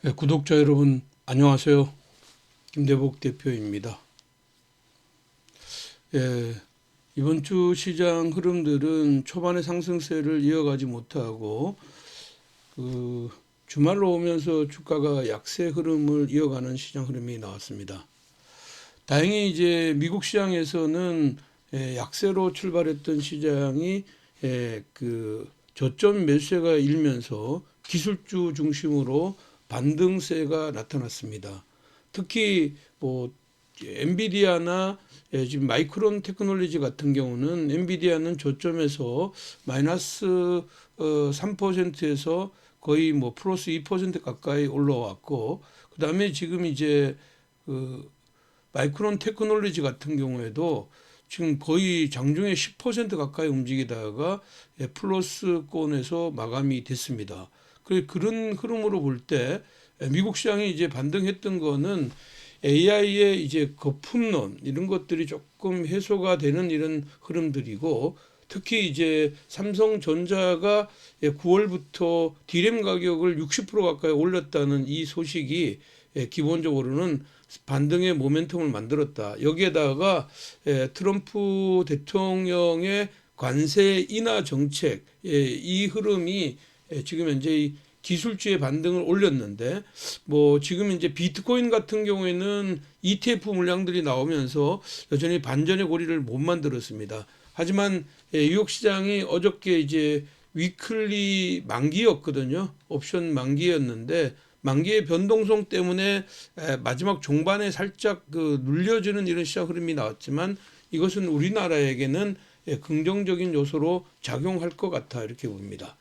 네, 구독자 여러분 안녕하세요. 김대복 대표입니다. 예, 이번 주 시장 흐름들은 초반에 상승세를 이어가지 못하고 주말로 오면서 주가가 약세 흐름을 이어가는 시장 흐름이 나왔습니다. 다행히 이제 미국 시장에서는 약세로 출발했던 시장이 저점 매수세가 일면서 기술주 중심으로 반등세가 나타났습니다. 특히 뭐 엔비디아나 지금 마이크론 테크놀로지 같은 경우는 엔비디아는 저점에서 마이너스 3%에서 거의 뭐 플러스 2% 가까이 올라왔고, 그 다음에 지금 이제 마이크론 테크놀로지 같은 경우에도 지금 거의 장중에 10% 가까이 움직이다가 플러스권에서 마감이 됐습니다. 그런 흐름으로 볼 때 미국 시장이 이제 반등했던 거는 AI의 이제 거품론 이런 것들이 조금 해소가 되는 이런 흐름들이고, 특히 이제 삼성전자가 9월부터 D램 가격을 60% 가까이 올렸다는 이 소식이 기본적으로는 반등의 모멘텀을 만들었다. 여기에다가 트럼프 대통령의 관세 인하 정책 이 흐름이 지금 현재 기술주의 반등을 올렸는데, 뭐 지금 이제 비트코인 같은 경우에는 ETF 물량들이 나오면서 여전히 반전의 고리를 못 만들었습니다. 하지만 뉴욕 시장이 어저께 이제 위클리 만기였거든요. 옵션 만기였는데 만기의 변동성 때문에 마지막 종반에 살짝 눌려지는 이런 시장 흐름이 나왔지만, 이것은 우리나라에게는 긍정적인 요소로 작용할 것 같아 이렇게 봅니다.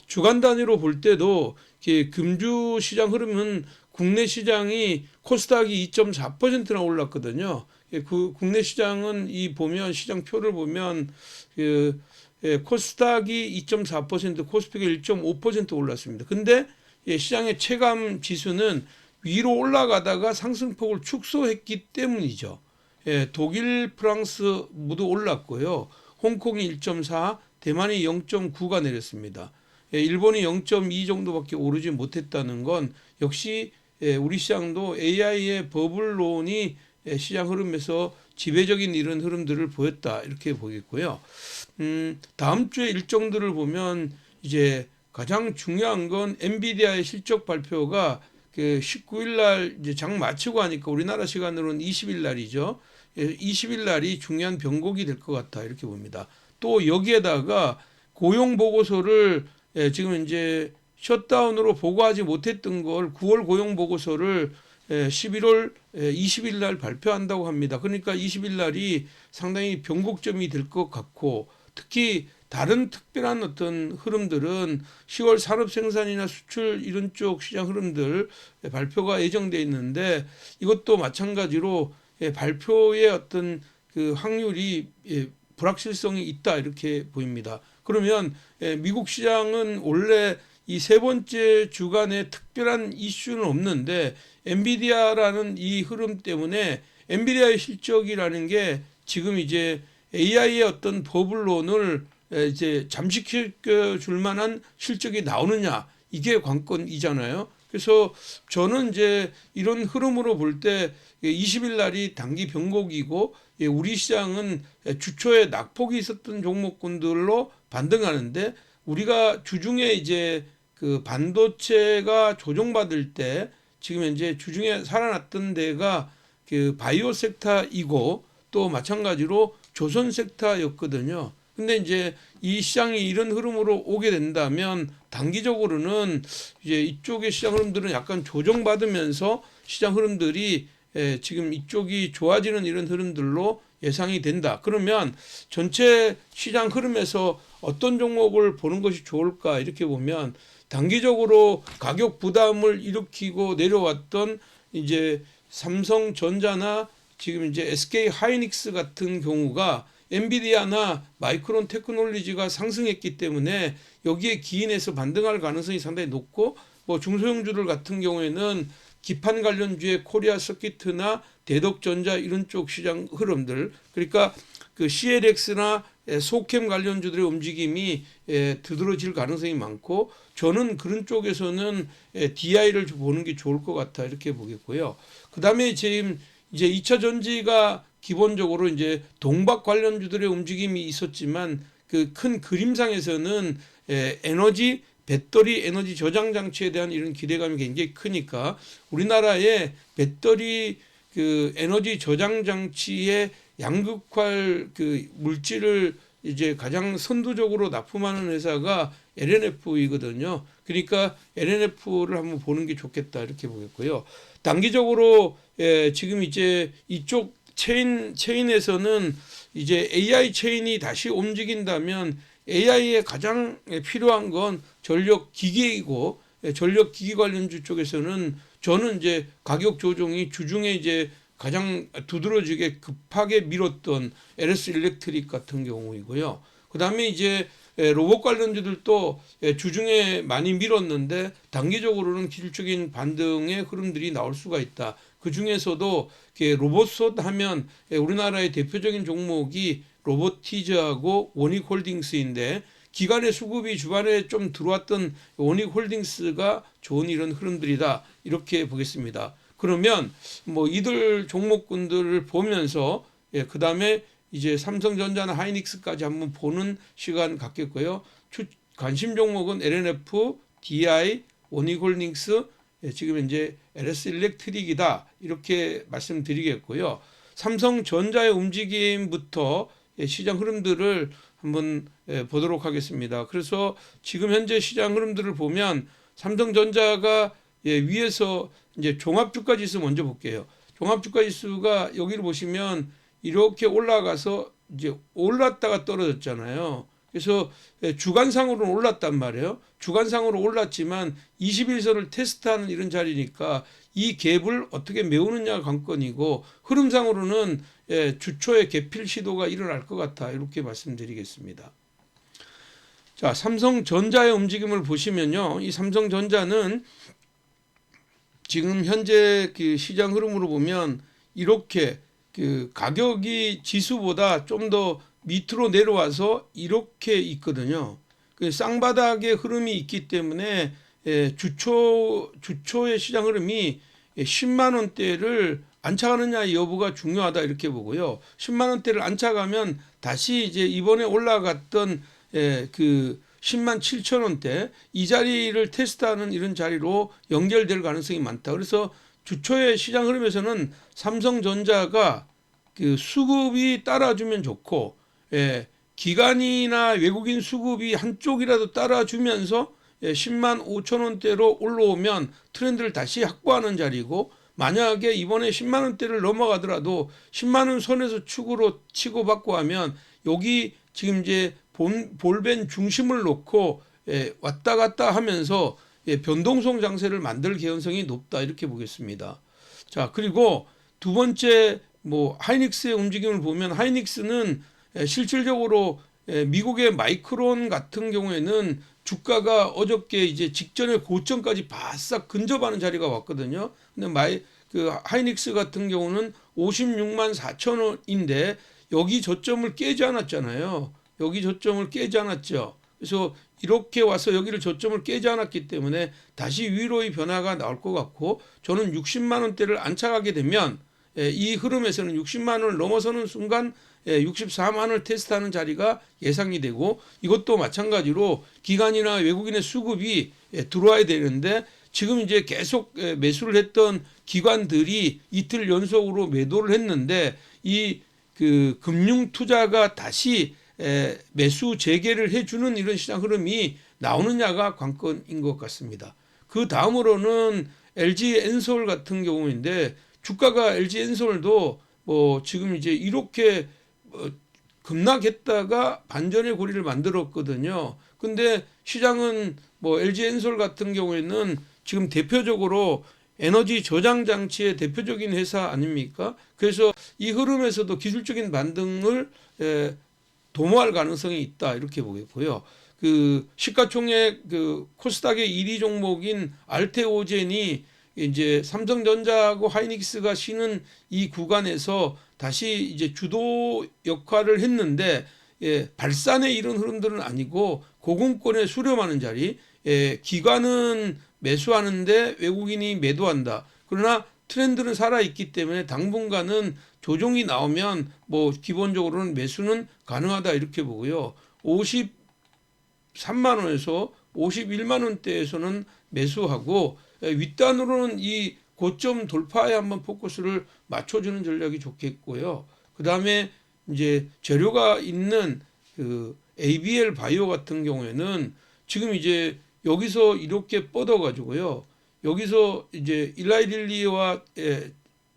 주간 단위로 볼 때도 금주 시장 흐름은 국내 시장이 코스닥이 2.4%나 올랐거든요. 국내 시장은 보면 시장 표를 보면 코스닥이 2.4%, 코스피가 1.5% 올랐습니다. 근데 시장의 체감 지수는 위로 올라가다가 상승폭을 축소했기 때문이죠. 독일, 프랑스 모두 올랐고요. 홍콩이 1.4, 대만이 0.9가 내렸습니다. 일본이 0.2 정도밖에 오르지 못했다는 건 역시 우리 시장도 AI의 버블론이 시장 흐름에서 지배적인 이런 흐름들을 보였다 이렇게 보겠고요. 다음 주에 일정들을 보면 이제 가장 중요한 건 엔비디아의 실적 발표가 19일 날 이제 장 마치고 하니까 우리나라 시간으로는 20일 날이죠. 20일 날이 중요한 변곡이 될 것 같아 이렇게 봅니다. 또 여기에다가 고용 보고서를 지금 이제 셧다운으로 보고하지 못했던 걸 9월 고용 보고서를 11월 20일 날 발표한다고 합니다. 그러니까 20일 날이 상당히 변곡점이 될 것 같고, 특히 다른 특별한 어떤 흐름들은 10월 산업 생산이나 수출 이런 쪽 시장 흐름들 발표가 예정돼 있는데, 이것도 마찬가지로 발표의 어떤 확률이 불확실성이 있다 이렇게 보입니다. 그러면 미국 시장은 원래 이 세 번째 주간에 특별한 이슈는 없는데 엔비디아라는 이 흐름 때문에 엔비디아의 실적이라는 게 지금 이제 AI의 어떤 버블론을 이제 잠식시켜 줄 만한 실적이 나오느냐, 이게 관건이잖아요. 그래서 저는 이제 이런 흐름으로 볼 때 20일 날이 단기 변곡이고, 우리 시장은 주초에 낙폭이 있었던 종목군들로 반등하는데, 우리가 주중에 이제 반도체가 조정받을 때 지금 현재 주중에 살아났던 데가 바이오 섹터이고 또 마찬가지로 조선 섹터였거든요. 근데 이제 이 시장이 이런 흐름으로 오게 된다면 단기적으로는 이제 이쪽의 시장 흐름들은 약간 조정받으면서 시장 흐름들이 지금 이쪽이 좋아지는 이런 흐름들로 예상이 된다. 그러면 전체 시장 흐름에서 어떤 종목을 보는 것이 좋을까 이렇게 보면, 단기적으로 가격 부담을 일으키고 내려왔던 이제 삼성전자나 지금 이제 SK 하이닉스 같은 경우가 엔비디아나 마이크론 테크놀로지가 상승했기 때문에 여기에 기인해서 반등할 가능성이 상당히 높고, 뭐 중소형주들 같은 경우에는 기판 관련주의 코리아 서키트나 대덕전자 이런 쪽 시장 흐름들, 그러니까 CLX나 소캠 관련주들의 움직임이 두드러질 가능성이 많고, 저는 그런 쪽에서는 DI를 보는 게 좋을 것 같아 이렇게 보겠고요. 그 다음에 지금 이제 2차 전지가 기본적으로 이제 동박 관련주들의 움직임이 있었지만 그 큰 그림상에서는 에너지 배터리 에너지 저장 장치에 대한 이런 기대감이 굉장히 크니까 우리나라의 배터리 그 에너지 저장 장치의 양극활 그 물질을 이제 가장 선두적으로 납품하는 회사가 LNF이거든요. 그러니까 LNF를 한번 보는 게 좋겠다 이렇게 보겠고요. 단기적으로 지금 이제 이쪽 체인에서는 이제 AI 체인이 다시 움직인다면 AI에 가장 필요한 건 전력 기기이고, 전력 기기 관련주 쪽에서는 저는 이제 가격 조정이 주중에 이제 가장 두드러지게 급하게 밀었던 LS 일렉트릭 같은 경우이고요. 그 다음에 이제 로봇 관련주들도 주중에 많이 밀었는데 단기적으로는 기술적인 반등의 흐름들이 나올 수가 있다. 그 중에서도 로봇솥 하면 우리나라의 대표적인 종목이 로보티즈하고 원익홀딩스인데, 기관의 수급이 주반에 좀 들어왔던 원익홀딩스가 좋은 이런 흐름들이다 이렇게 보겠습니다. 그러면 뭐 이들 종목군들을 보면서 그 다음에 이제 삼성전자나 하이닉스까지 한번 보는 시간 갖겠고요. 관심 종목은 LNF, DI, 원익홀딩스, 지금 이제 LS 일렉트릭이다 이렇게 말씀드리겠고요. 삼성전자의 움직임부터 시장 흐름들을 한번 보도록 하겠습니다. 그래서 지금 현재 시장 흐름들을 보면 삼성전자가 위에서 이제 종합주가 지수 먼저 볼게요. 종합주가 지수가 여기를 보시면 이렇게 올라가서 이제 올랐다가 떨어졌잖아요. 그래서 주간상으로는 올랐단 말이에요. 주간상으로 올랐지만 21선을 테스트하는 이런 자리니까 이 갭을 어떻게 메우느냐가 관건이고, 흐름상으로는 주초에 개필 시도가 일어날 것 같아 이렇게 말씀드리겠습니다. 자, 삼성전자의 움직임을 보시면요, 이 삼성전자는 지금 현재 그 시장 흐름으로 보면 이렇게 그 가격이 지수보다 좀 더 밑으로 내려와서 이렇게 있거든요. 그 쌍바닥의 흐름이 있기 때문에 주초의 시장 흐름이 10만 원대를 안착하느냐 여부가 중요하다 이렇게 보고요. 10만 원대를 안착하면 다시 이제 이번에 올라갔던 그 10만 7천 원대 이 자리를 테스트하는 이런 자리로 연결될 가능성이 많다. 그래서 주초의 시장 흐름에서는 삼성전자가 그 수급이 따라주면 좋고, 기관이나 외국인 수급이 한쪽이라도 따라주면서 10만 5천 원대로 올라오면 트렌드를 다시 확보하는 자리고, 만약에 이번에 10만 원대를 넘어가더라도 10만 원 선에서 축으로 치고받고 하면 여기 지금 이제 볼벤 중심을 놓고 왔다 갔다 하면서 변동성 장세를 만들 개연성이 높다 이렇게 보겠습니다. 자, 그리고 두 번째 뭐 하이닉스의 움직임을 보면 하이닉스는 실질적으로 미국의 마이크론 같은 경우에는 주가가 어저께 이제 직전에 고점까지 바싹 근접하는 자리가 왔거든요. 근데 그 하이닉스 같은 경우는 56만 4천 원인데 여기 저점을 깨지 않았잖아요. 여기 저점을 깨지 않았죠. 그래서 이렇게 와서 여기를 저점을 깨지 않았기 때문에 다시 위로의 변화가 나올 것 같고, 저는 60만 원대를 안착하게 되면 이 흐름에서는 60만 원을 넘어서는 순간 64만 원을 테스트하는 자리가 예상이 되고, 이것도 마찬가지로 기관이나 외국인의 수급이 들어와야 되는데 지금 이제 계속 매수를 했던 기관들이 이틀 연속으로 매도를 했는데 이 그 금융 투자가 다시 매수 재개를 해주는 이런 시장 흐름이 나오느냐가 관건인 것 같습니다. 그 다음으로는 LG 엔솔 같은 경우인데 주가가 LG 엔솔도 뭐 지금 이제 이렇게 급락했다가 반전의 고리를 만들었거든요. 근데 시장은 뭐 LG 엔솔 같은 경우에는 지금 대표적으로 에너지 저장 장치의 대표적인 회사 아닙니까? 그래서 이 흐름에서도 기술적인 반등을 도모할 가능성이 있다 이렇게 보겠고요. 그 시가총액 그 코스닥의 1위 종목인 알테오젠이 이제 삼성전자하고 하이닉스가 쉬는 이 구간에서 다시 이제 주도 역할을 했는데 발산의 이런 흐름들은 아니고 고공권에 수렴하는 자리, 기관은 매수하는데 외국인이 매도한다. 그러나 트렌드는 살아있기 때문에 당분간은 조정이 나오면 뭐 기본적으로는 매수는 가능하다 이렇게 보고요. 53만 원에서 51만 원대에서는 매수하고 윗단으로는 이 고점 돌파에 한번 포커스를 맞춰주는 전략이 좋겠고요. 그 다음에 이제 재료가 있는 그 ABL 바이오 같은 경우에는 지금 이제 여기서 이렇게 뻗어가지고요. 여기서 이제 일라이릴리와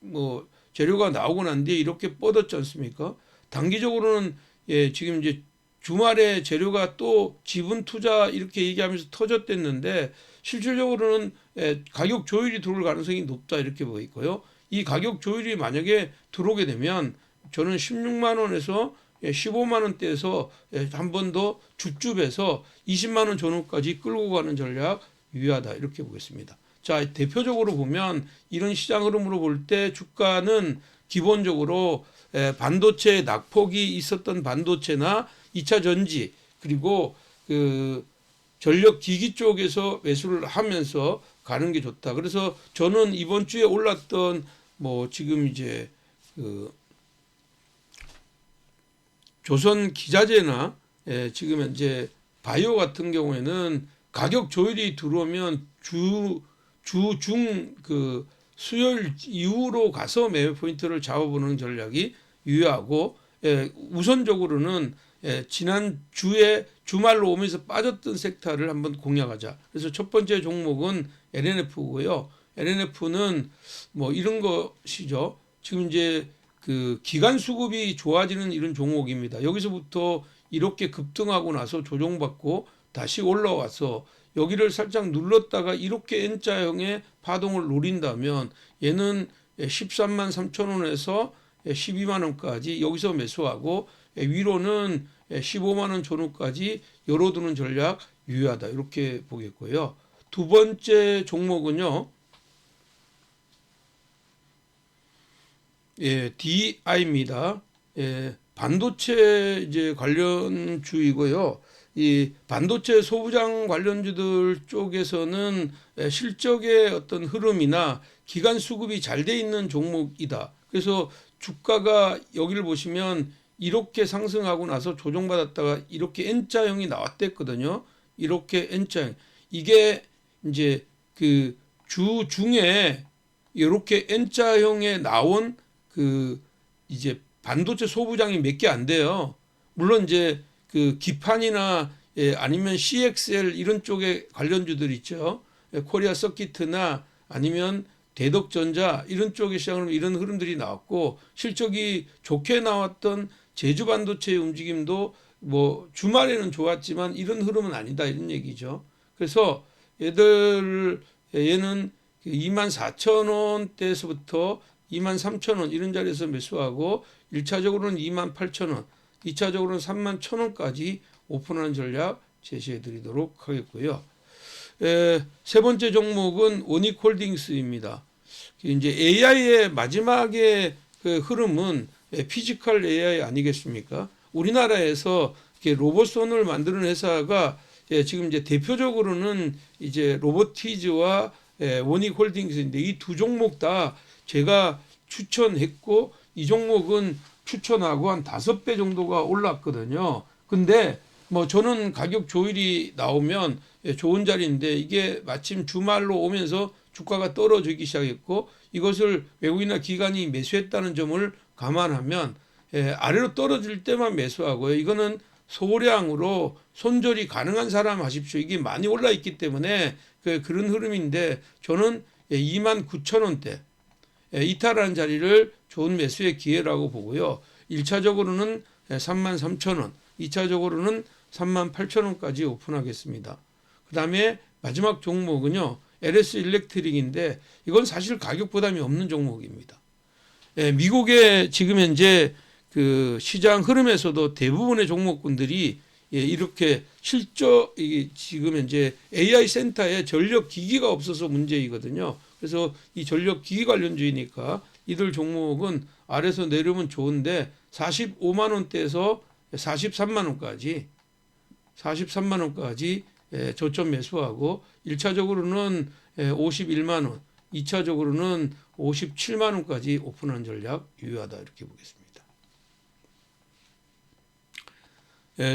뭐 재료가 나오고 난 뒤에 이렇게 뻗었지 않습니까? 단기적으로는 지금 이제 주말에 재료가 또 지분 투자 이렇게 얘기하면서 터졌댔는데 실질적으로는 가격 조율이 들어올 가능성이 높다 이렇게 보고 있고요. 이 가격 조율이 만약에 들어오게 되면 저는 16만 원에서 15만 원대에서 한 번 더 줍줍해서 20만 원 전후까지 끌고 가는 전략 유효하다 이렇게 보겠습니다. 자, 대표적으로 보면 이런 시장 흐름으로 볼 때 주가는 기본적으로 반도체 낙폭이 있었던 반도체나 2차 전지 그리고 그 전력 기기 쪽에서 매수를 하면서 가는 게 좋다. 그래서 저는 이번 주에 올랐던 뭐 지금 이제 그 조선 기자재나 지금 현재 바이오 같은 경우에는 가격 조율이 들어오면 주중 그 수요일 이후로 가서 매매 포인트를 잡아보는 전략이 유효하고 우선적으로는 지난 주에 주말로 오면서 빠졌던 섹터를 한번 공략하자. 그래서 첫 번째 종목은 LNF고요. LNF는 뭐 이런 것이죠. 지금 이제 그 기간 수급이 좋아지는 이런 종목입니다. 여기서부터 이렇게 급등하고 나서 조정받고 다시 올라와서 여기를 살짝 눌렀다가 이렇게 N자형의 파동을 노린다면 얘는 13만 3천 원에서 12만 원까지 여기서 매수하고 위로는 15만 원 전후까지 열어두는 전략 유효하다 이렇게 보겠고요. 두 번째 종목은요. DI입니다. 반도체 이제 관련주이고요. 이 반도체 소부장 관련주들 쪽에서는 실적의 어떤 흐름이나 기간 수급이 잘 돼 있는 종목이다. 그래서 주가가 여기를 보시면 이렇게 상승하고 나서 조정받았다가 이렇게 N자형이 나왔댔거든요. 이렇게 N자형. 이게 이제 그 주 중에 이렇게 N자형에 나온 그 이제 반도체 소부장이 몇 개 안 돼요. 물론 이제 그 기판이나 아니면 CXL 이런 쪽에 관련주들 있죠. 코리아 서키트나 아니면 대덕전자 이런 쪽에 시작으로 이런 흐름들이 나왔고 실적이 좋게 나왔던 제주반도체의 움직임도 뭐 주말에는 좋았지만 이런 흐름은 아니다 이런 얘기죠. 그래서 얘는 24,000원대에서부터 23,000원 이런 자리에서 매수하고 1차적으로는 28,000원, 2차적으로는 31,000원까지 오픈하는 전략 제시해 드리도록 하겠고요. 세 번째 종목은 오닉홀딩스입니다. 이제 AI의 마지막에 그 흐름은 피지컬 AI 아니겠습니까? 우리나라에서 로봇손을 만드는 회사가 지금 이제 대표적으로는 이제 로보티즈와 오닉홀딩스인데 이 두 종목 다 제가 추천했고 이 종목은 추천하고 한 5배 정도가 올랐거든요. 근데 뭐 저는 가격 조율이 나오면 좋은 자리인데 이게 마침 주말로 오면서 주가가 떨어지기 시작했고 이것을 외국인이나 기관이 매수했다는 점을 감안하면 아래로 떨어질 때만 매수하고요. 이거는 소량으로 손절이 가능한 사람 하십시오. 이게 많이 올라 있기 때문에 그런 흐름인데 저는 29,000원대 이탈한 자리를 좋은 매수의 기회라고 보고요. 1차적으로는 33,000원, 2차적으로는 38,000원까지 오픈하겠습니다. 그 다음에 마지막 종목은요. LS 일렉트릭인데 이건 사실 가격 부담이 없는 종목입니다. 미국의 지금 현재 그 시장 흐름에서도 대부분의 종목군들이 이렇게 지금 현재 AI 센터에 전력 기기가 없어서 문제이거든요. 그래서 이 전력 기기 관련주의니까 이들 종목은 아래서 내려오면 좋은데 45만 원대에서 43만 원까지 저점 매수하고 1차적으로는 51만 원, 2차적으로는 57만 원까지 오픈한 전략 유효하다 이렇게 보겠습니다.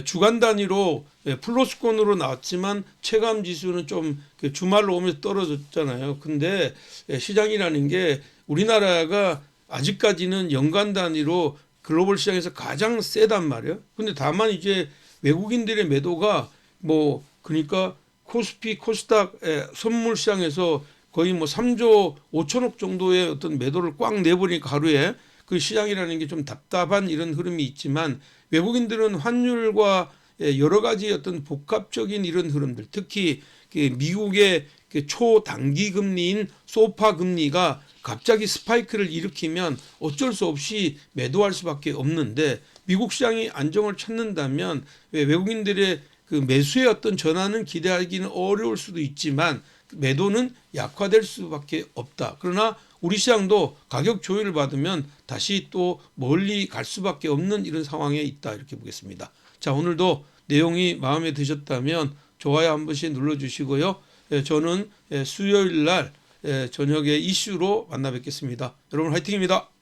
주간 단위로 플러스권으로 나왔지만 체감 지수는 좀 주말로 오면서 떨어졌잖아요. 근데 시장이라는 게 우리나라가 아직까지는 연간 단위로 글로벌 시장에서 가장 세단 말이에요. 근데 다만 이제 외국인들의 매도가 뭐 그러니까 코스피 코스닥 선물 시장에서 거의 뭐 3조 5천억 정도의 어떤 매도를 꽉 내버리니까 하루에 그 시장이라는 게 좀 답답한 이런 흐름이 있지만 외국인들은 환율과 여러 가지 어떤 복합적인 이런 흐름들, 특히 미국의 초단기 금리인 소파 금리가 갑자기 스파이크를 일으키면 어쩔 수 없이 매도할 수밖에 없는데 미국 시장이 안정을 찾는다면 외국인들의 그 매수의 어떤 전환은 기대하기는 어려울 수도 있지만 매도는 약화될 수밖에 없다. 그러나 우리 시장도 가격 조율을 받으면 다시 또 멀리 갈 수밖에 없는 이런 상황에 있다 이렇게 보겠습니다. 자, 오늘도 내용이 마음에 드셨다면 좋아요 한 번씩 눌러주시고요. 저는 수요일 날 저녁에 이슈로 만나 뵙겠습니다. 여러분 화이팅입니다.